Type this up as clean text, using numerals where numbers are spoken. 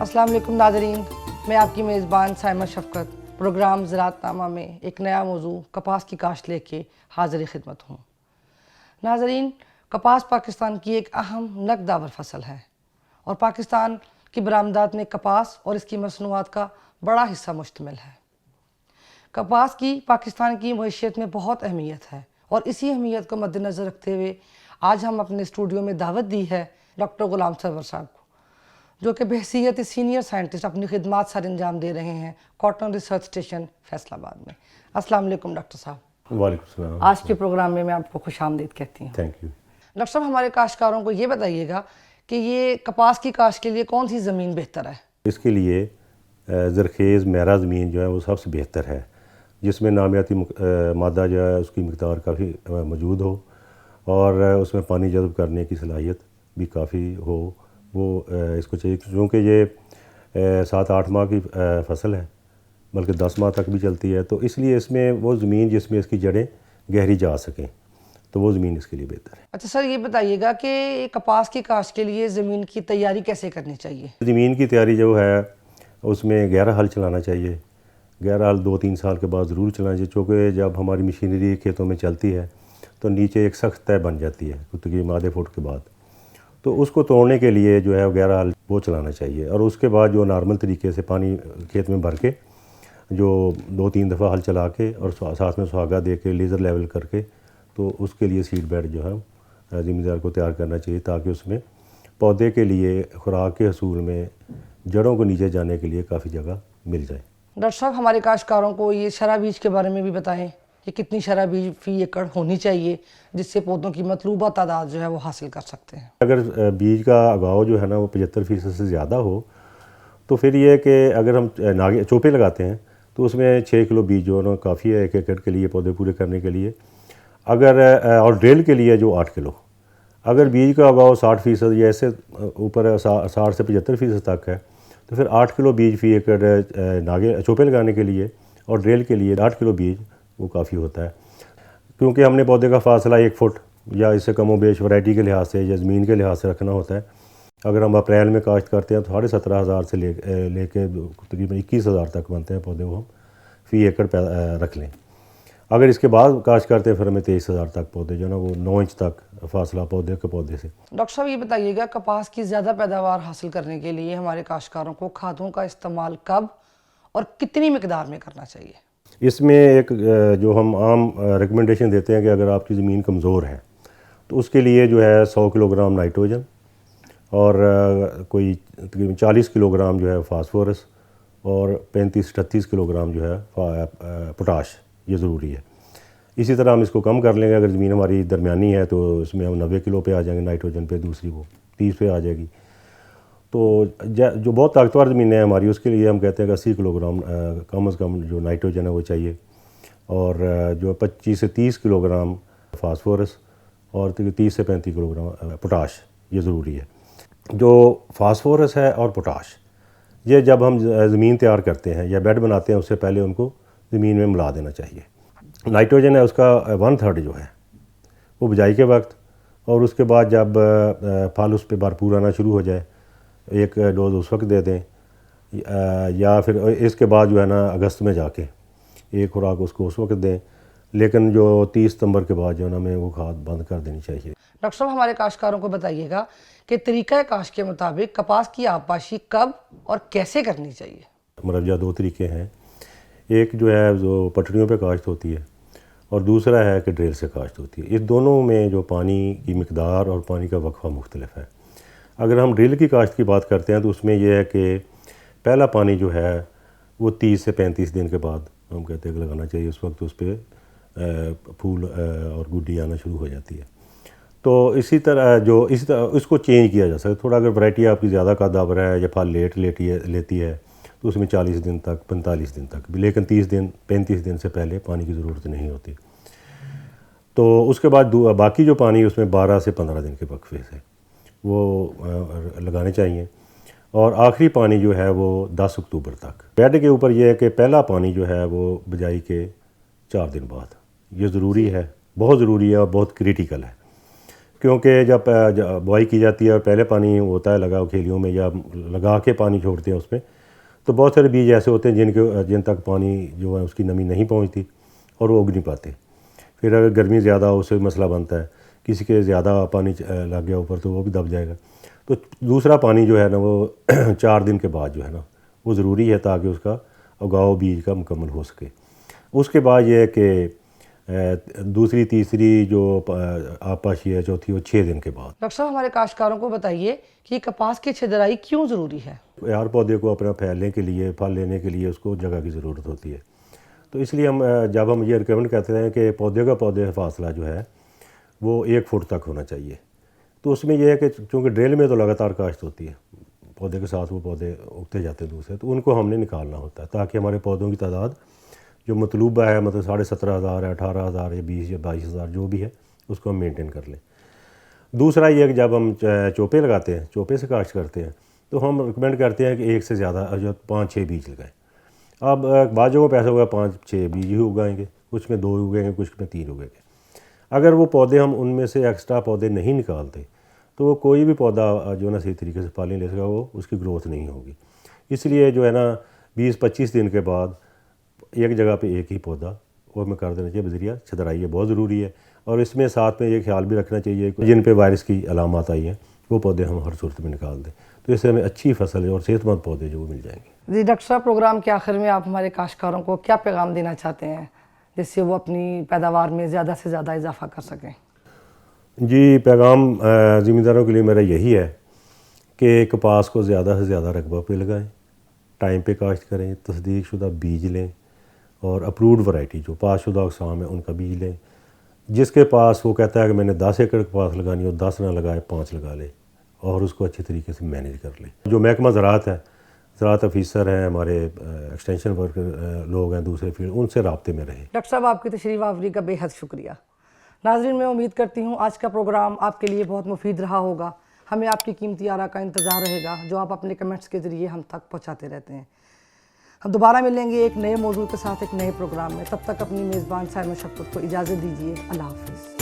अस्सलाम वालेकुम नाज़रीन, मैं आपकी मेज़बान साइमा शफ़क़त प्रोग्राम ज़राअतनामा में एक नया मौजू कपास की काश्त लेके हाज़िर खिदमत हूँ। नाज़रीन, कपास पाकिस्तान की एक अहम नकदावर फसल है और पाकिस्तान की बरामदात में कपास और इसकी मसनूआत का बड़ा हिस्सा मुश्तमिल है। कपास की पाकिस्तान की मईशत में बहुत अहमियत है और इसी अहमियत को मद्देनज़र रखते हुए आज हम अपने स्टूडियो में दावत दी है डॉक्टर गुलाम सरवर साहब को, जो कि बहसीयत सीनियर साइंटिस्ट अपनी खिदमात सर अंजाम दे रहे हैं कॉटन रिसर्च स्टेशन फैसलाबाद में। अस्सलाम वालेकुम डॉक्टर साहब। वालेकुम सलाम। आज के प्रोग्राम में मैं आपको खुशामदीद कहती हूँ। Thank you. डॉक्टर साहब, हमारे काश्तकारों को ये बताइएगा कि ये कपास की काश्त के लिए कौन सी ज़मीन बेहतर है? इसके लिए ज़रख़ेज़ मेरा ज़मीन जो है वो सबसे बेहतर है, जिसमें नामियाती मादा जो है उसकी मकदार काफ़ी मौजूद हो और उसमें पानी जज़ब करने की सलाहियत भी काफ़ी हो, वो इसको चाहिए। क्योंकि ये 7-8 माह की फसल है, बल्कि 10 माह तक भी चलती है, तो इसलिए इसमें वो ज़मीन जिसमें इसकी जड़ें गहरी जा सकें, तो वो ज़मीन इसके लिए बेहतर है। अच्छा सर, ये बताइएगा कि कपास की काश्त के लिए ज़मीन की तैयारी कैसे करनी चाहिए? ज़मीन की तैयारी जो है उसमें गहरा हल चलाना चाहिए। गहरा हल 2-3 साल के बाद ज़रूर चलाना चाहिए, चूँकि जब हमारी मशीनरी खेतों में चलती है तो नीचे एक सख्त तय बन जाती है तकरीबन आधे फुट के बाद, तो उसको तोड़ने के लिए जो है गहरा हल वो चलाना चाहिए। और उसके बाद जो नॉर्मल तरीके से पानी खेत में भर के जो 2-3 दफ़ा हल चला के और साथ में सुहागा दे के लेज़र लेवल करके, तो उसके लिए सीड बेड जो है ज़मींदार को तैयार करना चाहिए, ताकि उसमें पौधे के लिए खुराक के हसूल में जड़ों को नीचे जाने के लिए काफ़ी जगह मिल जाए। डॉक्टर साहब, हमारे काश्तकारों को ये शरह बीज के बारे में भी बताएं कि कितनी शरह बीज फ़ी एकड़ होनी चाहिए जिससे पौधों की मतलूबा तादाद जो है वो हासिल कर सकते हैं। अगर बीज का उगाव जो है ना वो 75% से ज़्यादा हो, तो फिर ये है कि अगर हम नागे चोपे लगाते हैं तो उसमें 6 किलो बीज जो है ना काफ़ी है 1 एकड़ के लिए पौधे पूरे करने के लिए। अगर और ड्रिल के लिए जो 8 किलो, अगर बीज का उगाव 60% या ऐसे ऊपर 60 से 75% तक है, तो फिर 8 किलो बीज फ़ी एकड़ नागे चोपे लगाने के लिए और ड्रिल के लिए 8 किलो बीज वो काफ़ी होता है। क्योंकि हमने पौधे का फासला 1 फुट या इससे कमो बेश वैरायटी के लिहाज से या ज़मीन के लिहाज से रखना होता है। अगर हम अप्रैल में काश्त करते हैं तो 17,500 से लेके तकरीबन 21,000 तक बनते हैं पौधे, वो हम फ़ी एकड़ रख लें। अगर इसके बाद काश्त करते हैं फिर हमें 23,000 तक पौधे जो है ना वो 9 इंच तक फासला पौधे के पौधे से। डॉक्टर साहब, ये बताइएगा कपास की ज़्यादा पैदावार हासिल करने के लिए हमारे काश्तकारों को खादों का इस्तेमाल कब और कितनी मिकदार में करना चाहिए? इसमें एक जो हम आम रिकमेंडेशन देते हैं कि अगर आपकी ज़मीन कमज़ोर है तो उसके लिए जो है 100 किलोग्राम नाइट्रोजन और कोई तकरीबन 40 किलोग्राम जो है फास्फोरस और 35-38 किलोग्राम जो है पोटाश, ये ज़रूरी है। इसी तरह हम इसको कम कर लेंगे। अगर ज़मीन हमारी दरमियानी है तो इसमें हम 90 किलो पे आ जाएंगे नाइट्रोजन पे, दूसरी वो 30 पे आ जाएगी। तो जो बहुत ताकतवर ज़मीनें हैं हमारी, उसके लिए हम कहते हैं कि 80 किलोग्राम कम से कम जो नाइट्रोजन है वो चाहिए, और जो 25 से 30 किलोग्राम फास्फोरस और 30 से 35 किलोग्राम पोटाश, ये ज़रूरी है। जो फास्फोरस है और पोटाश, ये जब हम ज़मीन तैयार करते हैं या बेड बनाते हैं उससे पहले उनको ज़मीन में मिला देना चाहिए। नाइट्रोजन है उसका 1/3 जो है वो बिजाई के वक्त, और उसके बाद जब फल उस पर भरपूर आना शुरू हो जाए एक डोज उस वक्त दे दें, या फिर इसके बाद जो है ना अगस्त में जाके एक खुराक उसको उस वक्त दें। लेकिन जो 30 सितंबर के बाद जो है ना हमें वो खाद बंद कर देनी चाहिए। डॉक्टर साहब, हमारे काश्तकारों को बताइएगा कि तरीक़ा काश्त के मुताबिक कपास की आबपाशी कब और कैसे करनी चाहिए? मरवजा 2 तरीके हैं, एक जो है जो पटड़ियों पे काश्त होती है और दूसरा है कि ड्रिल से काश्त होती है। इस दोनों में जो पानी की मिकदार और पानी का वक्फा मुख्तलिफ है। अगर हम ड्रिल की काश्त की बात करते हैं तो उसमें यह है कि पहला पानी जो है वो 30 से 35 दिन के बाद हम कहते हैं कि लगाना चाहिए। उस वक्त उस पर फूल और गुड्डी आना शुरू हो जाती है। तो इसी तरह इसको चेंज किया जा सकता है। थोड़ा अगर वैरायटी आपकी ज़्यादा कदावर है या फल लेती है तो उसमें 40 दिन तक 45 दिन तक भी, लेकिन 35 दिन से पहले पानी की ज़रूरत नहीं होती। तो उसके बाद बाकी जो पानी उसमें 12 से 15 दिन के वक्फे से वो लगाने चाहिए। और आखिरी पानी जो है वो 10 अक्टूबर तक। बेड के ऊपर यह है कि पहला पानी जो है वो बिजाई के 4 दिन बाद, ये ज़रूरी है, बहुत ज़रूरी है और बहुत क्रिटिकल है। کیونکہ جب بوائی کی جاتی ہے اور پہلے پانی ہوتا ہے لگا کھیلیوں میں یا لگا کے پانی چھوڑتے ہیں اس میں، تو بہت سارے بیج ایسے ہوتے ہیں جن تک پانی جو ہے اس کی نمی نہیں پہنچتی اور وہ اگ نہیں پاتے. پھر اگر گرمی زیادہ ہو اس سے مسئلہ بنتا ہے، کسی کے زیادہ پانی لگ گیا اوپر تو وہ بھی دب جائے گا. تو دوسرا پانی جو ہے نا وہ 4 دن کے بعد جو ہے نا وہ ضروری ہے تاکہ اس کا اگاؤ بیج کا مکمل ہو سکے. اس کے بعد یہ ہے کہ دوسری تیسری جو آبپاشی ہے چوتھی وہ 6 دن کے بعد. ڈاکٹر صاحب ہمارے کاشتکاروں کو بتائیے کہ کپاس کی چھیدرائی کیوں ضروری ہے؟ ہر پودے کو اپنا پھیلنے کے لیے، پھل لینے کے لیے اس کو جگہ کی ضرورت ہوتی ہے. تو اس لیے جب ہم یہ ریکمنڈ کرتے ہیں کہ پودے کا پودے فاصلہ جو ہے وہ 1 فٹ تک ہونا چاہیے. تو اس میں یہ ہے کہ چونکہ ڈریل میں تو لگاتار کاشت ہوتی ہے، پودے کے ساتھ وہ پودے اگتے جاتے ہیں دوسرے، تو ان کو ہم نے نکالنا ہوتا ہے تاکہ ہمارے پودوں کی تعداد جو مطلوبہ ہے، مطلب 17,500 ہے، 18,000 یا 20 یا 22,000 جو بھی ہے اس کو ہم مینٹین کر لیں. دوسرا یہ ہے کہ جب ہم چوپے لگاتے ہیں، چوپے سے کاشت کرتے ہیں، تو ہم ریکمینڈ کرتے ہیں کہ 1 سے زیادہ جو 5-6 بیج لگائیں. اب بعضوں کو پیسہ ہوگا 5-6 بیج ہی اگائیں گے، کچھ میں 2 اگیں گے، کچھ میں 3 اگیں گے. اگر وہ پودے ہم ان میں سے ایکسٹرا پودے نہیں نکالتے تو وہ کوئی بھی پودا جو ہے نا صحیح طریقے سے پھل نہیں لے سکا، وہ اس کی گروتھ نہیں ہوگی. اس لیے جو ہے نا 20-25 دن کے بعد ایک جگہ پہ ایک ہی پودا وہ ہمیں کر دینا چاہیے بذریعہ چھدرائی. یہ بہت ضروری ہے. اور اس میں ساتھ میں یہ خیال بھی رکھنا چاہیے کہ جن پہ وائرس کی علامات آئی ہیں وہ پودے ہم ہر صورت میں نکال دیں، تو اس سے ہمیں اچھی فصل اور صحت مند پودے جو وہ مل جائیں گے. جی ڈاکٹر صاحب، پروگرام کے آخر میں آپ ہمارے کاشتکاروں کو کیا پیغام دینا چاہتے ہیں جس سے وہ اپنی پیداوار میں زیادہ سے زیادہ اضافہ کر سکیں؟ جی پیغام زمینداروں کے لیے میرا یہی ہے کہ کپاس کو زیادہ سے زیادہ رقبہ پہ لگائیں، ٹائم پہ کاشت کریں، تصدیق شدہ بیج لیں اور اپرووڈ ورائٹی جو پاس شدہ اقسام ہیں ان کا بیج لیں. جس کے پاس وہ کہتا ہے کہ میں نے 10 ایکڑ کپاس لگانی ہے، 10 نہ لگائے 5 لگا لے اور اس کو اچھی طریقے سے مینیج کر لے. جو محکمہ زراعت ہے، زراعت افیسر ہیں، ہمارے ایکسٹینشن ورکر لوگ ہیں دوسرے فیلڈ، ان سے رابطے میں رہیں. ڈاکٹر صاحب آپ کی تشریف آوری کا بے حد شکریہ. ناظرین میں امید کرتی ہوں آج کا پروگرام آپ کے لیے بہت مفید رہا ہوگا. ہمیں آپ کی قیمتی آراء کا انتظار رہے گا جو آپ اپنے کمنٹس کے ذریعے ہم تک پہنچاتے رہتے ہیں. ہم دوبارہ ملیں گے ایک نئے موضوع کے ساتھ ایک نئے پروگرام میں. تب تک اپنی میزبان سائمہ شفقت کو اجازت دیجیے. اللہ حافظ.